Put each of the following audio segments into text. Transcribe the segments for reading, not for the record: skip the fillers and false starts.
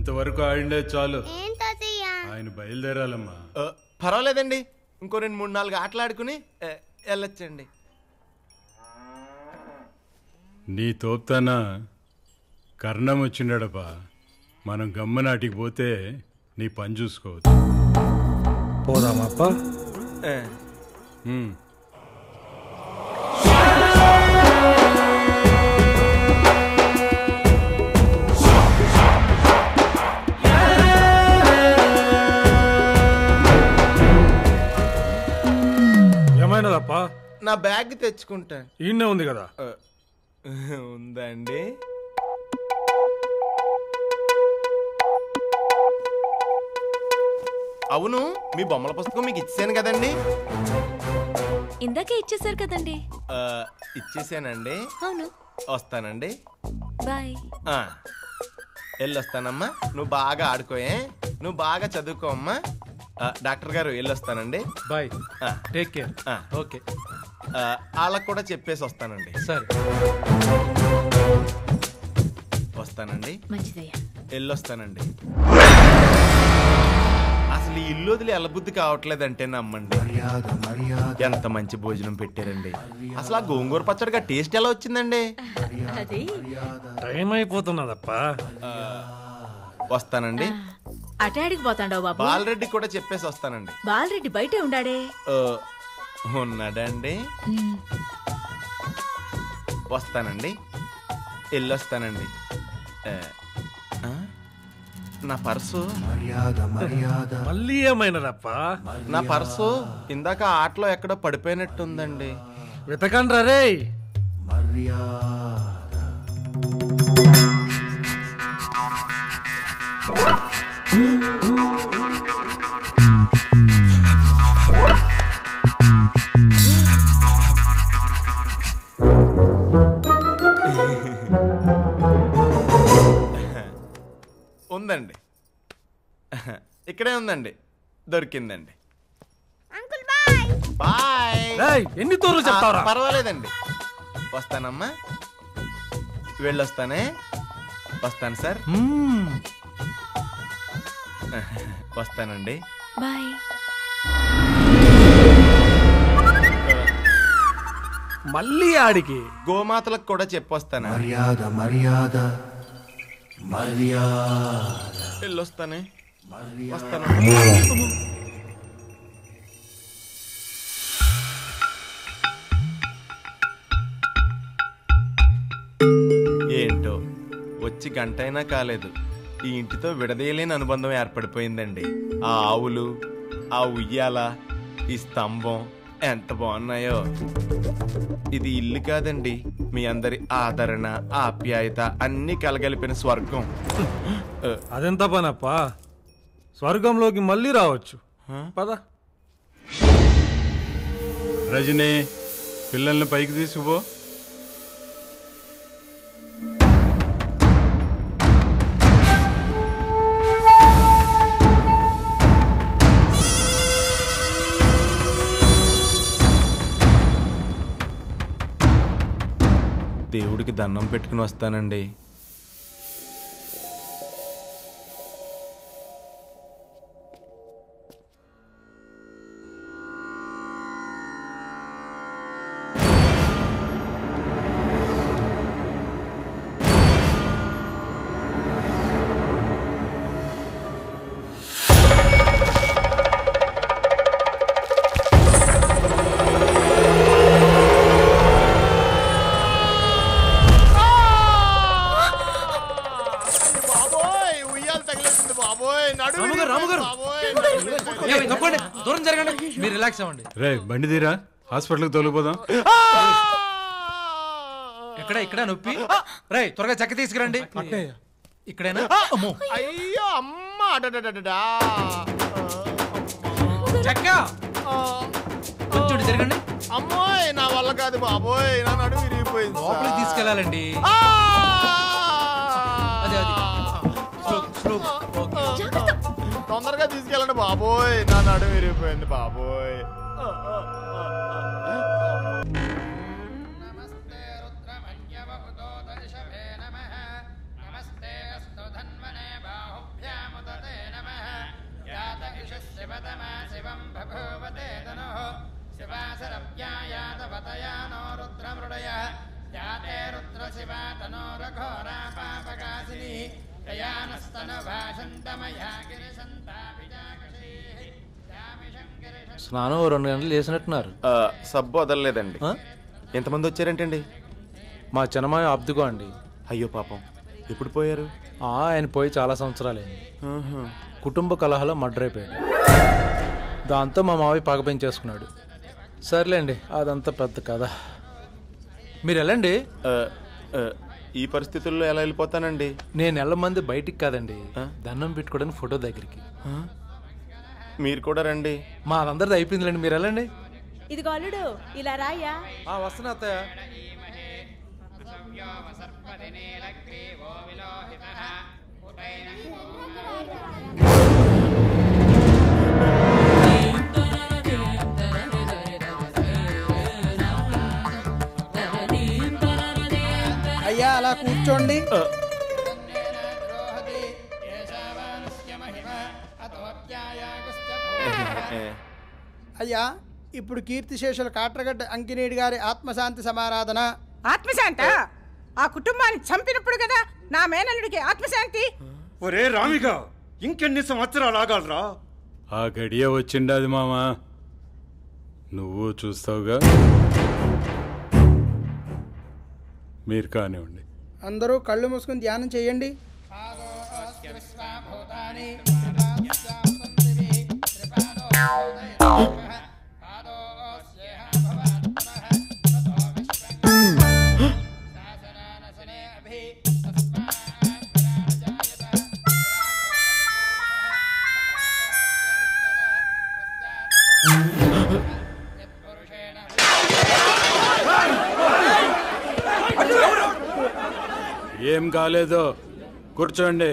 ఇంతవరకు ఆడిండే చాలు. ఆయన బయలుదేరాలమ్మా. పర్వాలేదండి, ఇంకో 2-3-4 ఆటలు ఆడుకుని వెళ్ళొచ్చండి. నీ తోపుతానా కర్ణం వచ్చిండడపా. మనం గమ్మనాటికి పోతే నీ పని చూసుకోవచ్చు. పోదామప్ప. ఏమైనదప్ప? నా బ్యాగ్ తెచ్చుకుంటా. ఈయనే ఉంది కదా. ఉందండి. అవును, మీ బొమ్మల పుస్తకం మీకు ఇచ్చాను కదండి. ఇందాకే ఇచ్చేసారు కదండి. ఇచ్చేసానండి. అవును. వస్తానండి. బాయ్. వెళ్ళొస్తానమ్మా. నువ్వు బాగా ఆడుకోయే, నువ్వు బాగా చదువుకో అమ్మా. డాక్టర్ గారు వెళ్ళొస్తానండి. బాయ్. Take care. ఓకే. వాళ్ళకు కూడా చెప్పేసి వస్తానండి. సరే, వస్తానండి. మంచిదయ్యా. వెళ్ళొస్తానండి. అసలు ఈ ఇల్లు వదిలి ఎల్లబుద్ధి కావట్లేదంటే నమ్మండి. ఎంత మంచి భోజనం పెట్టారండి. అసలు ఆ గోంగూర పచ్చడిగా టేస్ట్ ఎలా వచ్చిందండి? టైం అయిపోతున్నదప్ప. వస్తానండి. అటాడికి పోతాండావు బాబు. బాలరెడ్డి కూడా చెప్పేసి వస్తానండి. బాలరెడ్డి బయటే ఉండాడే. ఉన్నాడండి. వస్తానండి. వెళ్ళొస్తానండి. నా పర్సు మళ్ళీ ఏమైనదప్ప? నా పర్సు ఇందాక ఆటలో ఎక్కడో పడిపోయినట్టుందండి. వెతకండ్రా రే. ఉందండి, ఇక్కడే ఉందండి. దొరికిందండి. బాయ్. ఎన్ని తోర్లు చెప్తారా? పర్వాలేదండి. వస్తానమ్మా. వెళ్ళొస్తానే. వస్తాను సార్. వస్తానండి. బాయ్. మళ్ళీ ఆడికి గోమాతలకు కూడా చెప్పొస్తాను. వెళ్ళొస్తానే. వస్తాను. ఏంటో వచ్చి గంటైనా కాలేదు, ఈ ఇంటితో విడదీయలేని అనుబంధం ఏర్పడిపోయిందండి. ఆ ఆవులు, ఆ ఉయ్యాల, ఈ స్తంభం ఎంత బాగున్నాయో. ఇది ఇల్లు కాదండి, మీ అందరి ఆదరణ, ఆప్యాయత అన్ని కలగలిపిన స్వర్గం. అదెంత పనప్ప? స్వర్గంలోకి మళ్ళీ రావచ్చు. పద. రజనీ, పిల్లల్ని పైకి తీసుకుపో. దేవుడికి దండం పెట్టుకుని వస్తానండి. దూరం జరగండి, మీరు రిలాక్స్ అవ్వండి. రే బండి తీరా, హాస్పిటల్కి తోలిపోదాం. ఇక్కడ నొప్పి. రే త్వరగా చెక్క తీసుకురండి. ఇక్కడేనా? అయ్యో అమ్మ, చెక్క కొంచెం జరగండి. అమ్మోయ్, నా వల్ల కాదు బాబోయ్, నా నడుము విరిగిపోయింది. లోపలికి తీసుకెళ్ళాలండి. తొందరగా తీసుకెళ్ళండి బాబోయ్, నా నడుము విరిగిపోయింది బాబోయ్. స్నానం 2 గంటలు చేసినట్టున్నారు. సబ్బు వదలలేదండి. ఆ? ఎంతమంది వచ్చారేంటండి? మా చిన్నమాయ అబ్దుకో అండి. అయ్యో పాపం, ఎప్పుడు పోయారు? ఆయన పోయి చాలా సంవత్సరాలైంది. ఆహా. కుటుంబ కలహాలో మర్డర్ అయిపోయాడు. దాంతో మా మావయ్య పగ పెంచేసుకున్నాడు. సర్లేండి, అదంతా పెద్ద కథ. మీరు వెళ్ళండి. ఆ, ఆ, ఈ పరిస్థితుల్లో ఎలా వెళ్ళిపోతానండి? నేను వెళ్ళమంది బయటికి కాదండి, దండం పెట్టుకోవడానికి ఫోటో దగ్గరికి. మీరు కూడా రండి. మా అందరిది అయిపోయిందిలేండి, మీరు వెళ్ళండి. ఇది గొల్లుడు ఇలా రాయ్యా. వస్తున్నా అత్తయ్య. అయ్యా అలా కూర్చోండి. అయ్యా, ఇప్పుడు కీర్తిశేషుల కాట్రగడ్డ అంకినేడి గారి ఆత్మశాంతి సమారాధన. ఆత్మశాంత? ఆ కుటుంబాన్ని చంపినప్పుడు కదా నా మేనల్లుడికి ఆత్మశాంతి. ఒరే రామిగా, ఇంకెన్ని సంవత్సరాలు ఆగాలరా? ఆ గడియ వచ్చిండది మామా, నువ్వు చూస్తావుగా. మీరు కానివ్వండి. అందరూ కళ్ళు మూసుకుని ధ్యానం చేయండి. ఏం కాలేదో కూర్చోండి.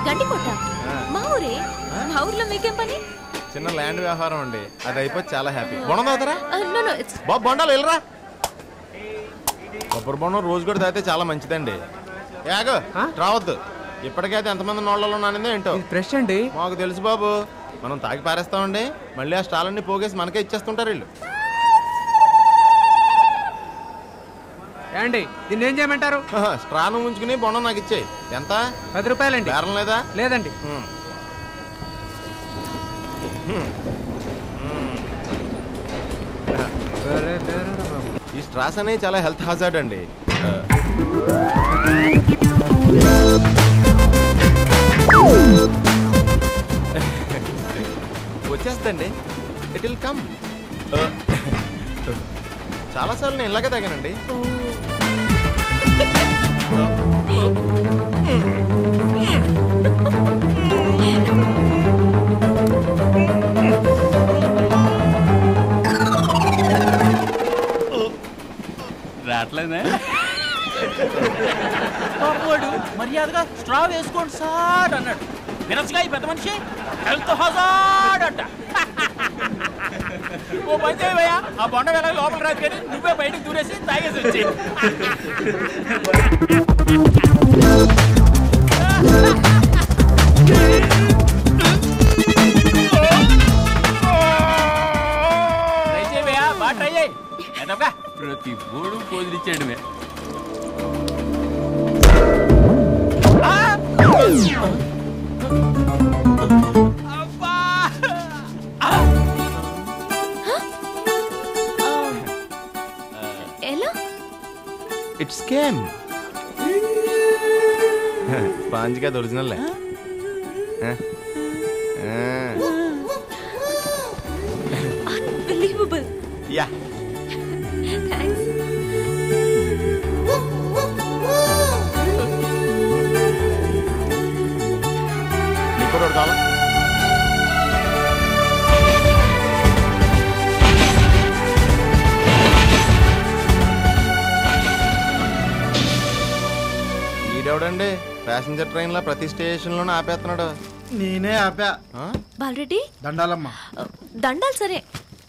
గండికోట మా ఊరే. మా ఊర్లో మీకేం పని? చిన్న ల్యాండ్ వ్యవహారం అండి, అది అయిపోయి చాలా హ్యాపీ. బొండం తాగుతారా? బాబు బొండాలు వెళ్ళరా. కొబ్బరి బొండం రోజు కూడా తాగితే చాలా మంచిదండి. యాగో రావద్దు, ఇప్పటికైతే ఎంతమంది నోళ్ళలో నానిందో ఏంటో. ఫ్రెష్ అండి. మాకు తెలుసు బాబు, మనం తాగి పారేస్తామండి, మళ్ళీ ఆ స్టాలన్నీ పోగేసి మనకే ఇచ్చేస్తుంటారు వీళ్ళు. ఏండి దీన్ని ఏం చేయమంటారు? స్ట్రాను ఉంచుకుని బొండం నాకు ఇచ్చేయి. ఎంత? 10 రూపాయలండి. బేరం లేదా? లేదండి. ఈ స్ట్రాస్ అనేవి చాలా హెల్త్ హాజార్డ్ అండి. వచ్చేస్తండి, ఇట్ విల్ కమ్. చాలాసార్లు నేను ఇలాగే తాగానండి. రావట్లేదే పాపవాడు మర్యాదగా స్ట్రా వేసుకోండి సార్ అన్నాడు. వినసుగా ఈ పెద్ద మనిషి హెల్త్ హజార్డ్ అంట. ఓ పని చేయవయ్యా, ఆ బొండ వేళ లోపల రాదు కానీ నువ్వే బయటకు దూరేసి తాగేసి వచ్చి. ట్రై చేయవయ్యా, బాగా ట్రై చేయి. ప్రతి బోడు పోదిరిచ్చాడు. ఎలా? It's scam. స్పాంజ్ కాదు, ఒరిజినల్. అన్బిలీవబుల్. Yeah, thanks. నీకు కూడా కావాలా? ఈడెవడండి ప్యాసింజర్ ట్రైన్ లో ప్రతి స్టేషన్ లోనే ఆపేస్తున్నాడు? నేనే ఆపా. బాలరెడ్డి దండాలమ్మా. దండాలు సరే,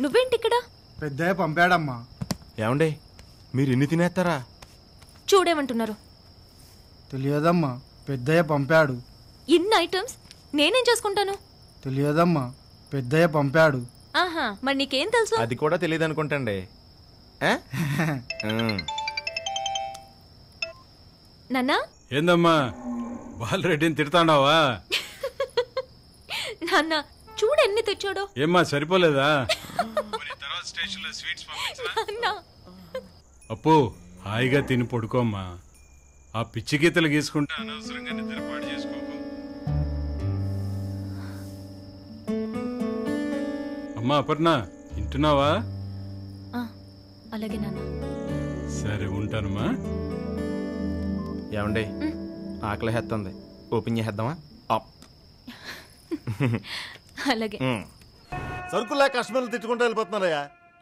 నువ్వేంటి ఇక్కడ? పెద్దయ్య పంపాడమ్మా. ఏమండి మీరు ఇన్ని తినేస్తారా? చూడేమంటున్నారు? తెలియదమ్మా, పెద్దయ్య పంపాడు. ఇన్ని ఐటమ్స్ నేనేం చేసుకుంటాను? తెలియదమ్మా, పెద్దయ్య పంపాడు. ఆహా, మరి నీకేం తెలుసు? అది కూడా తెలియదు అనుకుంటండి. నాన్నా ఏందమ్మా బాలరెడ్డిని తిడతాడావా? నాన్న చూడు ఎన్ని తెచ్చాడో. ఏమ్మా సరిపోలేదా? నాన్నా అప్పు హాయిగా తిని పడుకోమ్మా. ఆ పిచ్చి గీతలు గీసుకుంటే అనవసరంగా నిద్రపాటు చేసుకోకు. అమ్మా అపర్ణ వింటున్నావా? అలాగే నాన్న. సరే ఉంటానమ్మా. ఏమండి ఆకలి హెత్తుంది, ఓపెన్ చేద్దామా? అలాగే. సరుకుల్లా కస్టమర్లు తిట్టుకుంటూ వెళ్ళిపోతున్నారయ్యా.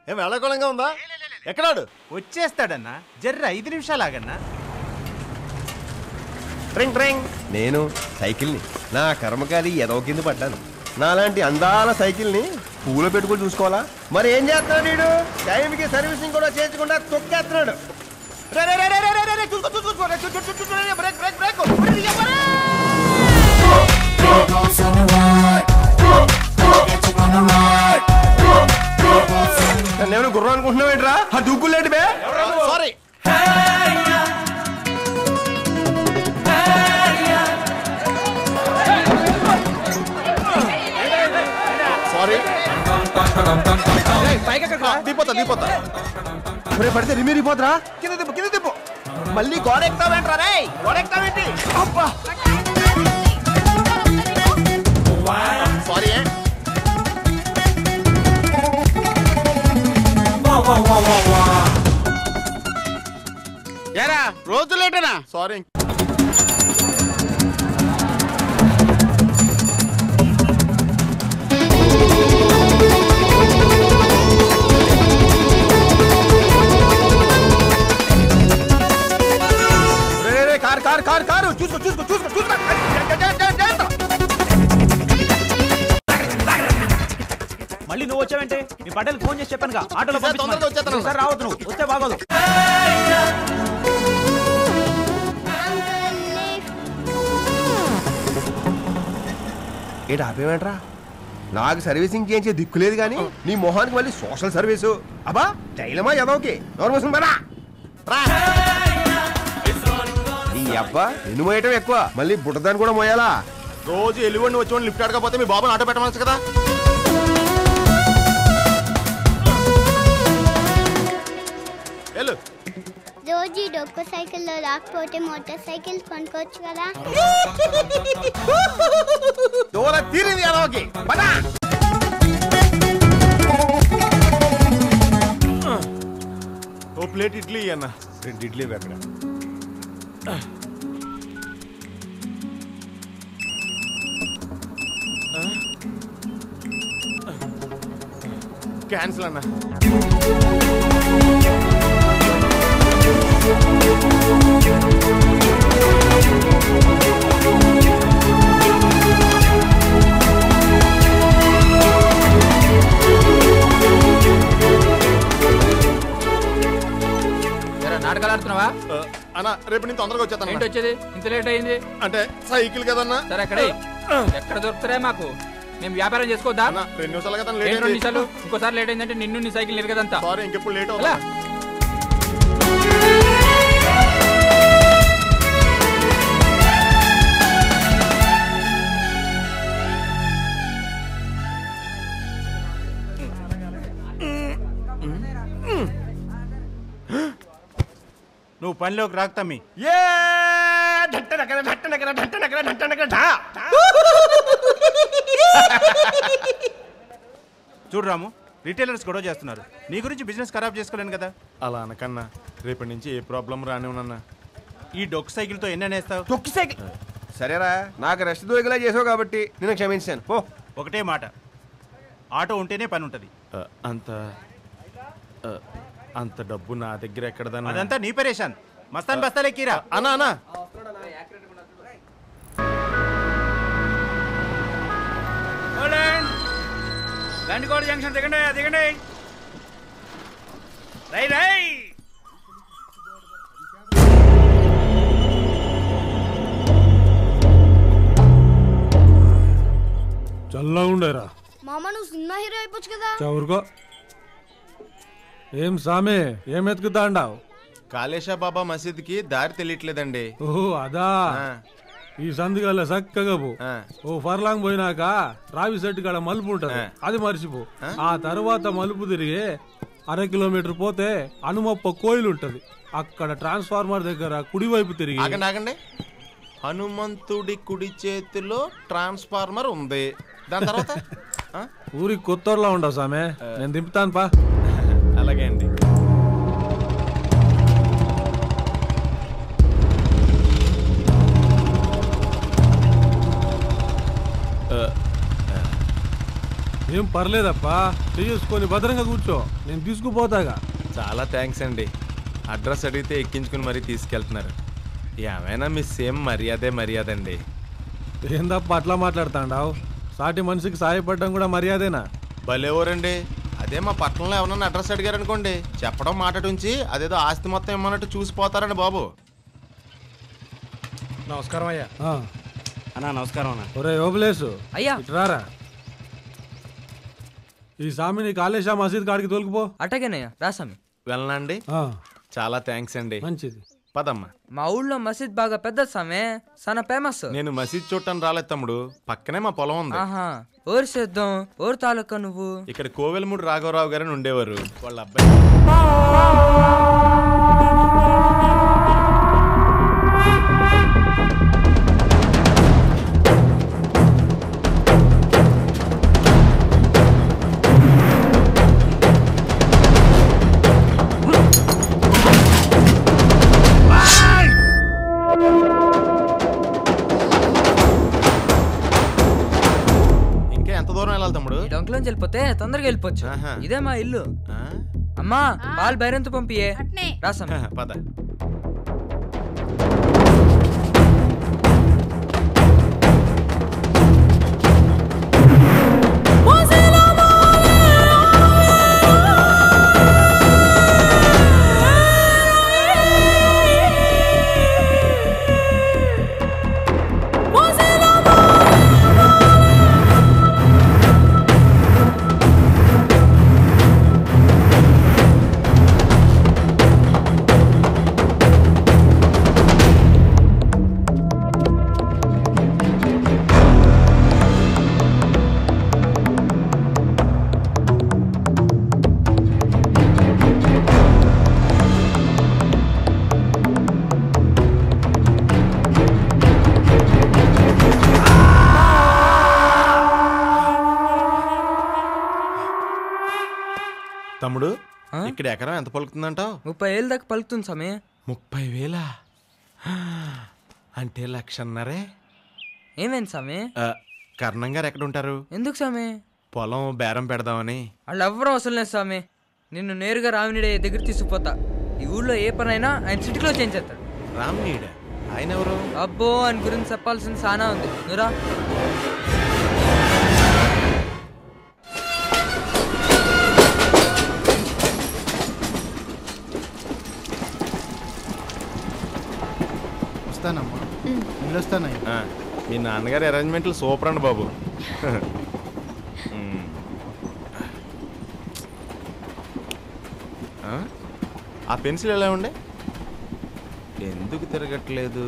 ఏం వెళ్ళకోళంగా ఉందా? ఎక్కడాడు? వచ్చేస్తాడన్నా, జర్ర 5 నిమిషాలు ఆగన్నా. ట్రింగ్ ట్రింగ్. నేను సైకిల్ని నా కర్మకాలి ఎదవ కింద పడ్డాను. నాలాంటి అందాల సైకిల్ని పూలో పెట్టుకుని చూసుకోవాలా? మరి ఏం చేస్తున్నాడు వీడు? టైంకి సర్వీసింగ్ కూడా చేయించకుండా తొక్కేస్తున్నాడు. నేను గుర్రం అనుకుంటున్నావేంట్రా? ఆ దూకులేంటి బే? Sorry sorry. దీపోతా పడితే రిమిరిపోతారా? కింద తిప్పు. మళ్ళీ గోడ ఎక్కుతావేంట్రా? రే గోడ ఎక్కుతావేంటి? అబ్బా సారీ. ఏరా రోజు లేటనా? సారీ. కారు చూసుకో. మళ్ళీ నువ్వు వచ్చావంటే మీ బట్టలకు ఫోన్ చేసి చెప్పానుగా, ఆటోలో తొందరగా వచ్చేస్తాను. పంపించమని. రావద్దు, నువ్వు వస్తే బాగోదు. ఏంటి ఆపేవేంట్రా? నాకు సర్వీసింగ్ చేయించే దిక్కు లేదు కానీ నీ మొహానికి మళ్ళీ సోషల్ సర్వీసు. అబ్బా జైలమా ఎదవకి నోర్మోసం బరా. ఈ అబ్బా ఎన్ని మోయటం ఎక్కువ, మళ్ళీ బుట్టదాన్ని కూడా మోయాలా? రోజు ఎల్లువండి వచ్చి లిఫ్ట్ అడగకపోతే మీ బాబుని ఆటో పెట్టమనచ్చు కదా. రోజు డొక్క సైకిల్లో రాకపోతే మోటార్ సైకిల్ కొనుక్కోవచ్చు కదా. తీరింది ఎదవకి. ఓ ప్లేట్ ఇడ్లీ అన్న. 2 ఇడ్లీ అక్కడ. క్యాన్సిల్ అన్న. నాటకాలు ఆడుతున్నావా అన్న? రేపు నేను తొందరగా వచ్చేస్తాను. ఏంటి వచ్చేది? ఇంత లేట్ అయింది అంటే సైకిల్ కదన్నా. సరే ఎక్కడ దొరుకుతారా మాకు? మేము వ్యాపారం చేసుకోవద్దా? 2 నిమిషాలు కదా. 2 నిమిషాలు ఇంకోసారి లేట్ అయిందంటే నిన్ను నీ సైకిల్ ఎరగదంతా. సారీ, ఇంకెప్పుడు లేట్ అవుతా. నువ్వు పనిలోకి రాక్తమ్మి. చూడు రాము, రిటైలర్స్ గొడవ చేస్తున్నారు. నీ గురించి బిజినెస్ ఖరాబ్ చేసుకోలేను కదా. అలా అనకన్నా, రేపటి నుంచి ఏ ప్రాబ్లం రానివ్వనన్నా. ఈ డొక్కు సైకిల్తో ఎన్ని అనేస్తావు? తొక్కి సైకిల్ సరేరా, నాకు రెస్ట్ దొరికేలా చేసావు కాబట్టి నేను క్షమించాను. పో. ఒకటే మాట, ఆటో ఉంటేనే పని ఉంటుంది. అంత డబ్బు నా దగ్గర ఎక్కడదన్నా. అదంతా నీ పరేషాన్. మస్తాన్ బస్తాలే కీరా. అన్నా అన్నా గండికోట జంక్షన్ దిగండి, దిగండి. రై రై. చల్లగా ఉండేరా. మామ నువ్వు సినిమా హీరో అయిపోవచ్చు కదా. చవురుకో. ఏం సామే ఏం ఎత్తుకుతాండావు? కాళేశా బాబా మసీద్కి దారి తెలియట్లేదండి. ఓహో అదా. ఈ సందుగల్ల చక్కగా పో. ఓ ఫర్లాంగ్ పోయినాక రావి సెట్టు కాడ మలుపు ఉంటది, అది మర్చిపో. ఆ తర్వాత మలుపు తిరిగి 1/2 కిలోమీటర్ పోతే హనుమప్ప కోయిలు ఉంటది. అక్కడ ట్రాన్స్ఫార్మర్ దగ్గర కుడివైపు తిరిగి. ఆగండి. హనుమంతుడి కుడి చేతిలో ట్రాన్స్ఫార్మర్ ఉంది. దాని తర్వాత ఊరికి కొత్తూరులో ఉండవు సామే, నేను దింపుతాను పా. అలాగే అండి. ఏం పర్లేదప్పా, చేసుకొని భద్రంగా కూర్చో, నేను తీసుకుపోతాగా. చాలా థ్యాంక్స్ అండి. అడ్రస్ అడిగితే ఎక్కించుకుని మరీ తీసుకెళ్తున్నారు. ఏమైనా మీ సేమ్ మర్యాద అండి. ఏం తప్ప అట్లా మాట్లాడుతాండావు? సాటి మనిషికి సాయపడడం కూడా మర్యాదేనా? భలేవరండి. అదే మా పట్టణంలో ఎవరన్నా అడ్రస్ అడిగారనుకోండి, చెప్పడం మాట్లాడుంచి అదేదో ఆస్తి మొత్తం ఇమ్మన్నట్టు చూసిపోతారండి బాబు. నమస్కారం అయ్యా. అన్నా నమస్కారం అన్న. ఒరే ఓబులేసు అయ్యా రారా. ఈ సామిని కాళేశా మసీద్ కాడికి తోలుకుపో. అట్టగేనయ్యా రా సామి. వెళ్ళనండి. చాలా థ్యాంక్స్ అండి. మంచిది, పదమ్మా. మా ఊళ్ళో మసీద్ బాగా పెద్ద సామే, చాలా ఫేమస్. నేను మసీద్ చూడటానికి రాలేదు తమ్ముడు, పక్కనే మా పొలం ఉంది. ఓరు చేద్దాం. ఓరు తాలూకా నువ్వు? ఇక్కడ కోవెలమూడి రాఘవరావు గారని ఉండేవారు, వాళ్ళ అబ్బాయి. డొంకలోంచి వెళ్ళిపోతే తొందరగా వెళ్ళిపోవచ్చు. ఇదే మా ఇల్లు. అమ్మా పాలు బైరంత పంపియే. రాసం పద. తమ్ముడు ఇక్కడ ఎకరం ఎంత పలుకుతుందంటావు? 30,000 దాకా పలుకుతుంది సామి. 30,000 అంటే 1,00,000. ఏమైంది సామి? కర్ణం గారు ఎక్కడ ఉంటారు? ఎందుకు సామి? పొలం బేరం పెడదామని. వాళ్ళు ఎవ్వరూ అవసరం లేదు సామి. నిన్ను నేరుగా రామినీడే దగ్గర తీసుకుపోతా. ఈ ఊళ్ళో ఏ పనైనా ఆయన సిటీలో చేయించేస్తాడు. రామినీడ? ఆయన ఎవరు? అబ్బో ఆయన గురించి చెప్పాల్సింది చాలా ఉంది. నువ్వురా. మీ నాన్నగారి అరేంజ్మెంట్లు సూపర్ అండి బాబు. ఆ పెన్సిల్ ఎలా ఉండే? ఎందుకు తిరగట్లేదు?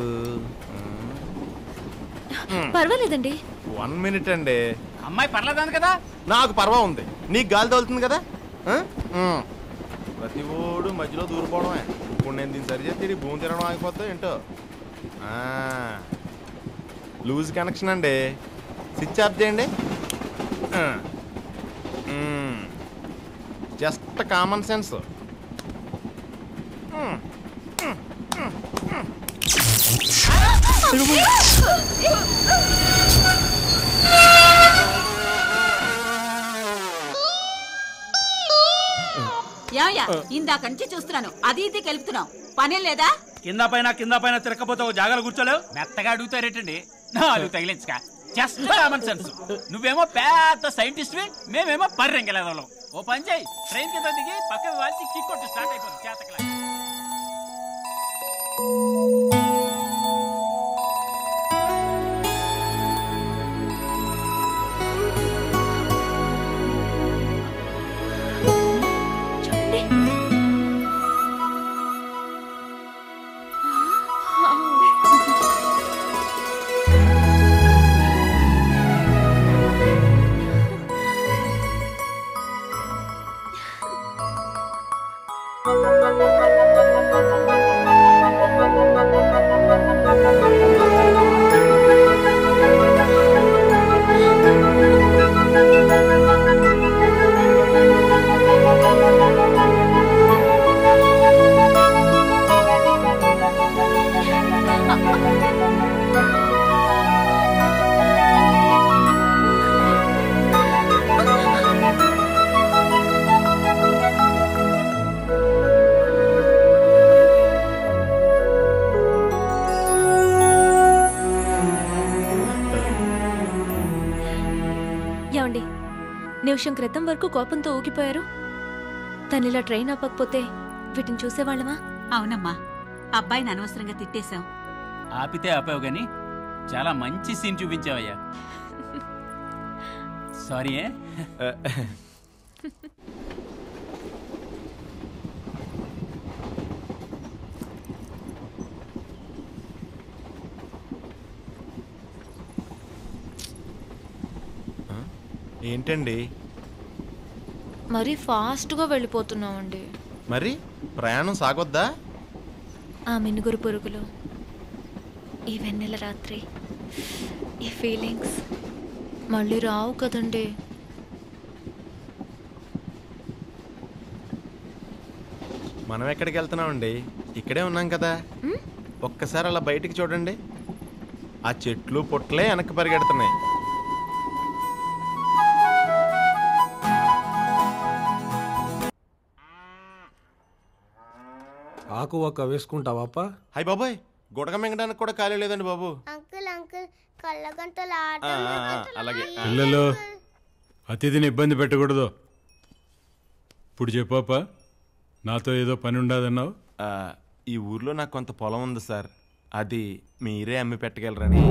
పర్వాలేదండి. 1 మినిట్ అండి. అమ్మాయి పర్లేదని కదా? నాకు పర్వా ఉంది, నీకు గాలి తగులుతుంది కదా. ప్రతి ఓడు మధ్యలో దూరిపోవడమే. ఇప్పుడు నేను దీన్ని సరి చేస్తే భూమి తిరగడం ఆగిపోతా ఏంటో. లూజ్ కనెక్షన్ అండి, స్విచ్ ఆఫ్ చేయండి. Just common sense. ఇందాక నుంచి చూస్తున్నాను, అది ఇది కెలుపుతున్నావు, పనే లేదా? కింద పైన తిరగకపోతే జాగాలో కూర్చోలేవు. మెత్తగా అడుగుతారేటండి, 4 తగిలించక. Just common sense. నువ్వేమో పెద్ద సైంటిస్ట్, మేమేమో పర్రెంగెలదలం. ఓ పని చేయి, ట్రైన్ కింద దిగి పక్కన వాల్చి కిక్ కొట్టి స్టార్ట్ అయిపోతుంది చేతకలా. ఏమండి నిమిషం క్రితం వరకు కోపంతో ఊగిపోయారు. తను ఇలా ట్రైన్ ఆపకపోతే వీటిని చూసేవాళ్ళమా? అవునమ్మా, అబ్బాయిని అనవసరంగా తిట్టేశాం. ఆపితే ఆపావు గాని చాలా మంచి సీన్ చూపించావయ్యా. సారీ. ఏంటండి మరీ ఫాస్ట్గా వెళ్ళిపోతున్నామండి. మరి ప్రయాణం సాగొద్దా? ఆ మినుగురు పురుగులు, ఈ వెన్నెల రాత్రి, ఈ ఫీలింగ్స్ మళ్ళీ రావు కదండి. మనం ఎక్కడికి వెళ్తున్నామండి? ఇక్కడే ఉన్నాం కదా. ఒక్కసారి అలా బయటికి చూడండి, ఆ చెట్లు పుట్లే వెనక్కి పరిగెడుతున్నాయి. ఆకు ఒక్క వేసుకుంటావాపా? హాయ్ బాబాయ్, గుడగ మింగడానికి కూడా ఖాళీ లేదండి బాబు. అంకుల్ అంకుల్ కళ్ళగంటల ఆట. అలాగే. పిల్లలు అతిథిని ఇబ్బంది పెట్టకూడదు. ఇప్పుడు చెప్పాపా, నాతో ఏదో పని ఉండదన్నావు. ఈ ఊర్లో నాకు కొంత పొలం ఉంది సార్, అది మీరే అమ్మి పెట్టగలరని.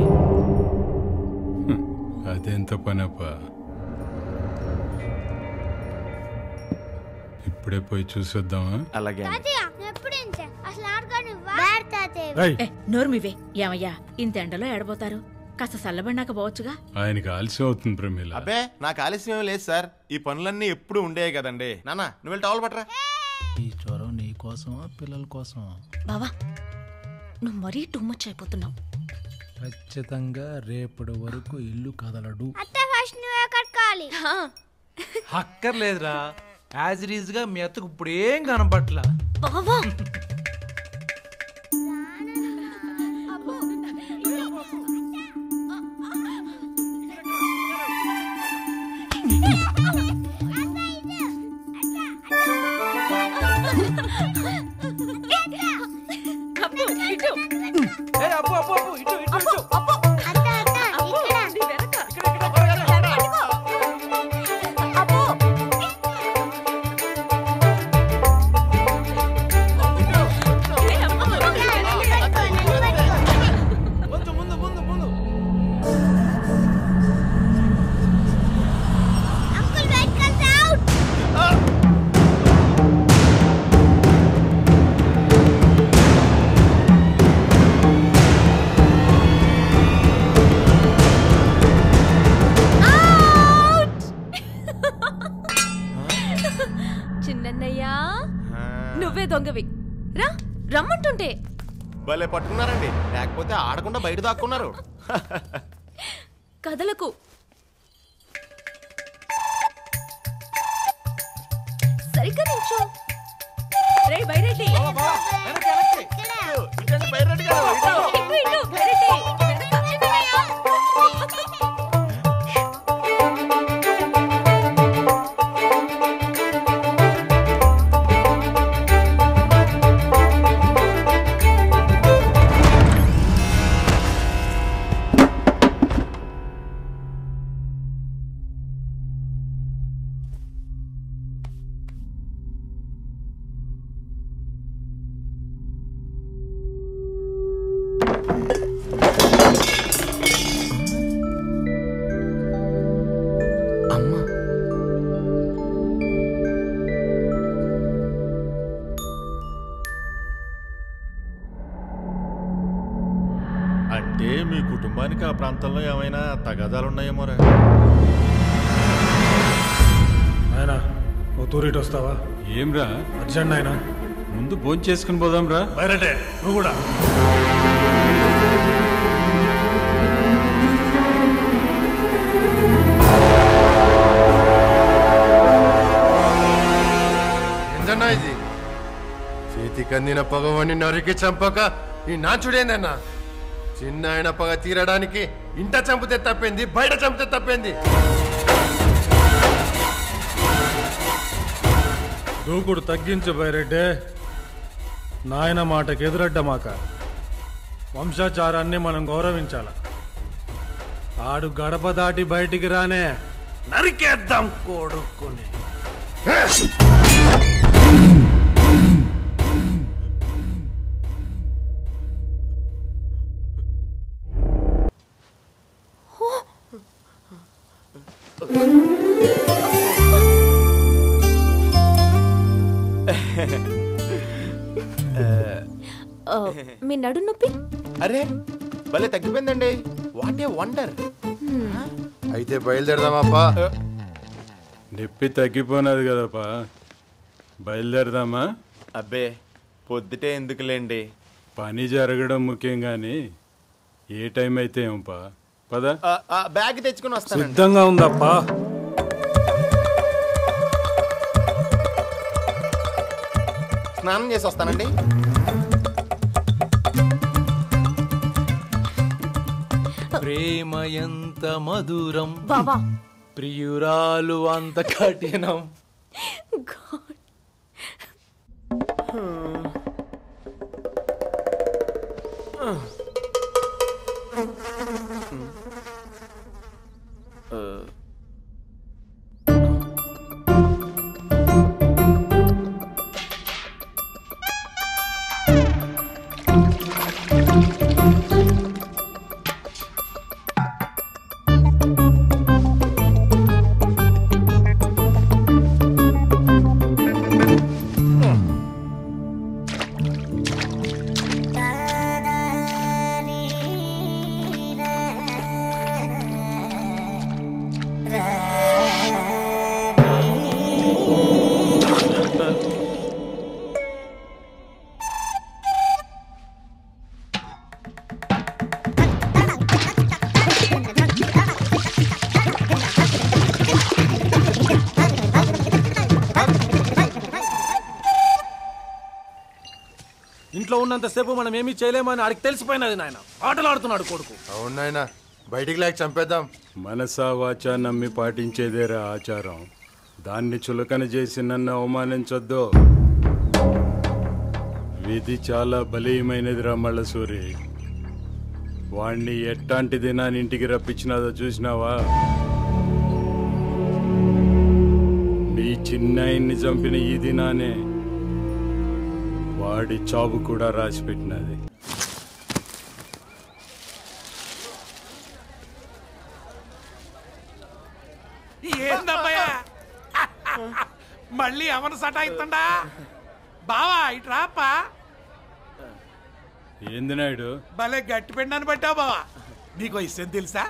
అదెంత పనప్పా? ఇప్పుడే పోయి చూసొద్దామా? అలాగే. నోర్మివే. ఏమయ్యా, ఇంత ఎండలో ఏడబోతారు? కాస్త చల్లబడినాక పోవచ్చుగా. ఆయనకి ఆలస్యం అవుతుంది ప్రమీల. అబ్బే, నాకు ఆలస్యం ఏం లేదు సార్, ఈ పనులన్నీ ఎప్పుడు ఉండేవి కదండి. నాన్న నువ్వు వెళ్ళి టవల్ పట్టరా. ఈ జ్వరం నీ కోసమా పిల్లల కోసమా? బావా, నువ్వు మరీ టూ మచ్ అయిపోతున్నావు. ఖచ్చితంగా రేపటి వరకు ఇల్లు కదలడు. అక్కర్లేదురా, యాజ్ ఇట్ ఈజ్ గా మీ అత్తకు ఇప్పుడు ఏం కనపట్లా. బావా చిన్నయ్యా, నువ్వే దొంగవి. రా, రమ్మంటుంటే. భలే పట్టుకున్నారండి, లేకపోతే ఆడకుండా బయట దాక్కున్నారు. కదలకు. సరిగ్గా నిల్చో. రే బైరెడ్డి, అంటే మీ కుటుంబానికి ఆ ప్రాంతంలో ఏమైనా తగాదాలున్నాయేమోరా? ఆయన ఓ తూరిటి వస్తావా? ఏంరా అర్జెంట్ ఆయన, ముందు భోజనం చేసుకుని పోదాం రా. బయరటే నువ్వు కూడా. ఏందన్నా ఇది? చేతికి అందిన పగవాణ్ణి నరికి చంపక ఈ నాచుడేందన్నా? చిన్న ఆయన పగ తీరడానికి ఇంట చంపితే తప్పింది, బయట చంపితే తప్పింది. దూకుడు తగ్గించు బైరెడ్డే. నాయన మాటకి ఎదురడ్డమాక. వంశాచారాన్ని మనం గౌరవించాల. ఆడు గడప దాటి బయటికి రానే నరికేద్దాం కొడుకుని. మీ నడు నొప్పి అరే భలే తగ్గిపోయిందండి. What a wonder. అయితే బయలుదేరదామా? నొప్పి తగ్గిపోయినది కదపా, బయలుదేరదామా? అబ్బే పొద్దుటే ఎందుకులేండి, పని జరగడం ముఖ్యం గాని ఏ టైం అయితే ఏంపా. పద బ్యాగ్ తెచ్చుకుని వస్తాను. సిద్ధంగా ఉందప్పా. స్నానం చేసి వస్తానండి. ప్రేమ ఎంత మధురం బాబా, ప్రియురాలు అంత కఠినం. ఇంట్లో ఉన్నంతసేపు మనం ఏమీ చేయలేమని ఆడికి తెలిసిపోయినది నాయన. ఆటలు ఆడుతున్నాడు కొడుకు. అవును నాయన, బయటికి లేక చంపేద్దాం. మనసా వాచా నమ్మి పాటించేదేరా ఆచారం. దాన్ని చులకన చేసి నన్ను అవమానించొద్దు. విధి చాలా బలీయమైనదిరా మళ్ళసూరి. వాణ్ణి ఎట్టాంటి దినాన్ని ఇంటికి రప్పించినాదో చూసినావా? నీ చిన్నాయన్ని చంపిన ఈ దినానే వాడి చావు కూడా రాసిపెట్టినది. ఏందబ్బయ్యా మళ్ళీ ఎవరు సటాయిస్తుండా? బావా ఇటు రాపా. ఏంది నాయుడు భలే గట్టి పిండాన్ని పట్టావు బావా. నీకు విషయం తెలుసా?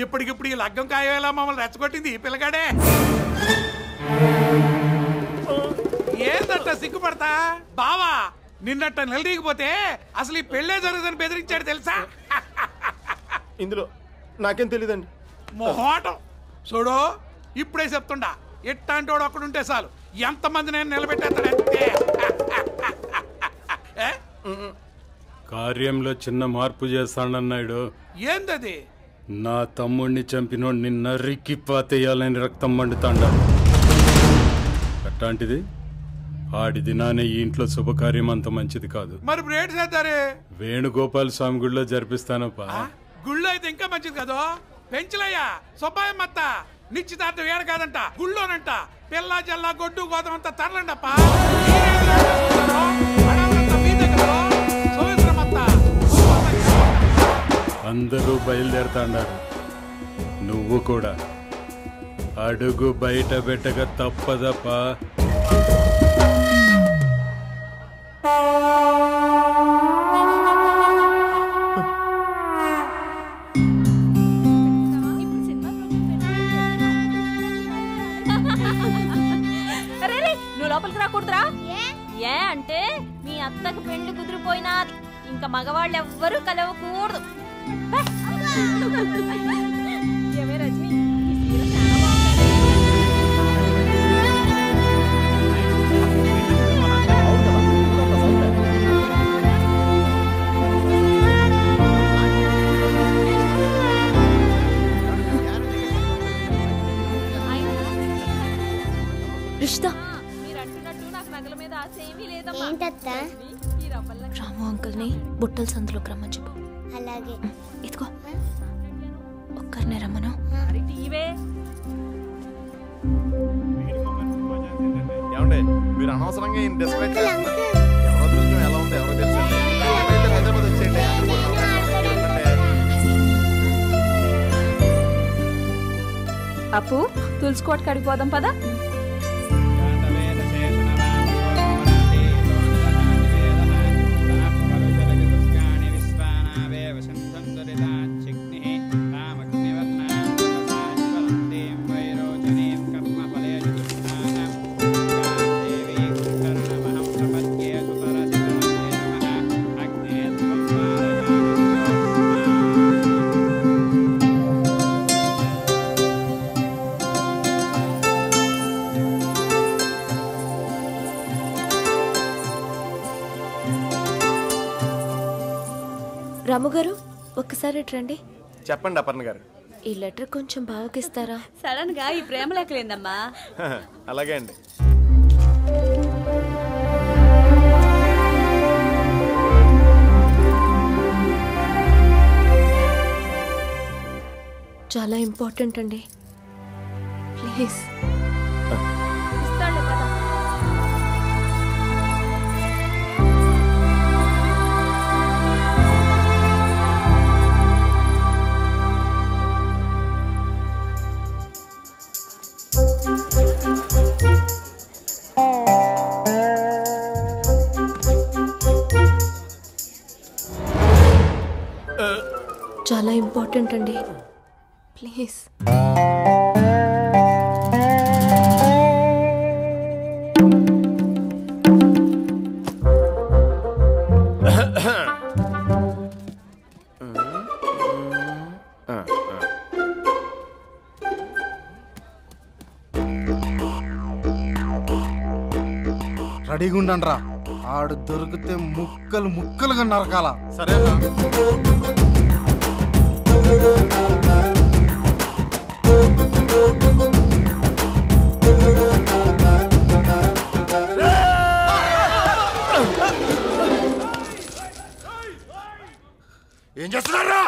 ఇప్పటికిప్పుడు ఈ లగ్గం కాయేలా మమ్మల్ని రెచ్చగొట్టింది ఈ పిల్లగాడే. ఏందట్ట సిగ్గుపడతా బావా? నిన్నట్ట నిలదీగిపోతే అసలు ఈ పెళ్ళే జరుగుదని బెదిరించాడు తెలుసా? ఇందులో నాకేం తెలీదండి. మొహోటం చూడు, ఇప్పుడే చెప్తుండా, ఎట్టాంటి వాడు ఒక్కడుంటే చాలు ఎంతమంది నేను నిలబెట్టేస్తాడంటే. కార్యంలో చిన్న మార్పు చేస్తానన్నాడు. ఏందది? నా తమ్ముడిని చంపినోడిని నరికి పాతేయాలని రక్తం మండుతాండ. అట్లాంటిది ఆడి దినానే ఈ ఇంట్లో శుభకార్యం అంత మంచిది కాదు. మరి బ్రేడ్ చేద్దారే? వేణుగోపాల స్వామి గుడిలో జరిపిస్తానప్పా. గుళ్ళో అయితే ఇంకా మంచిది కదా. పెంచలయ్యా సుబ్బాయమ్మత్త నిశ్చితార్థం ఏడ కాదంట, గుళ్ళోనంట. పిల్ల జల్లా గొడ్డు గోదం అంతా తరలండప్ప. అందరూ బయలుదేరుతాండారు, నువ్వు కూడా అడుగు బయట పెట్టక తప్పదప్పా. నువ్వు లోపలికి రాకూడదురా. ఏ అంటే మీ అత్తకు పెళ్లి కుదిరిపోయినాది, ఇంకా మగవాళ్ళు ఎవ్వరూ కలవకూడదు. ఏమే రజని, రాము అంకుల్ని బుట్టల సందులోకి రమ్మని చెప్పు. అలాగే. ఇదిగో ఒక్కరినే రమ్మను. ఏమండి మీరు అనవసరంగా ఈయన డిస్కరేజ్ చేస్తున్నారు. ఎవరో దృష్టం ఎలా ఉందో ఎవరో తెలుసండి. హైదరాబాద్ వచ్చేయండి. అప్పు తులుసుకోటి కడిగిపోదాం పదా. రాము గారు ఒక్కసారి రండి. చెప్పండి అపర్ణ గారు. ఈ లెటర్ కొంచెం బావకిస్తారా? సడన్ గా ఈ ప్రేమ లేకలేందమ్మా. అలాగే అండి. చాలా ఇంపార్టెంట్ అండి, ప్లీజ్. చాలా ఇంపార్టెంట్ అండి, ప్లీజ్. రెడీగా ఉండండిరా, ఆడు దొరికితే ముక్కలు ముక్కలుగా నరకాల. సరే ఏం చేస్తున్నారా?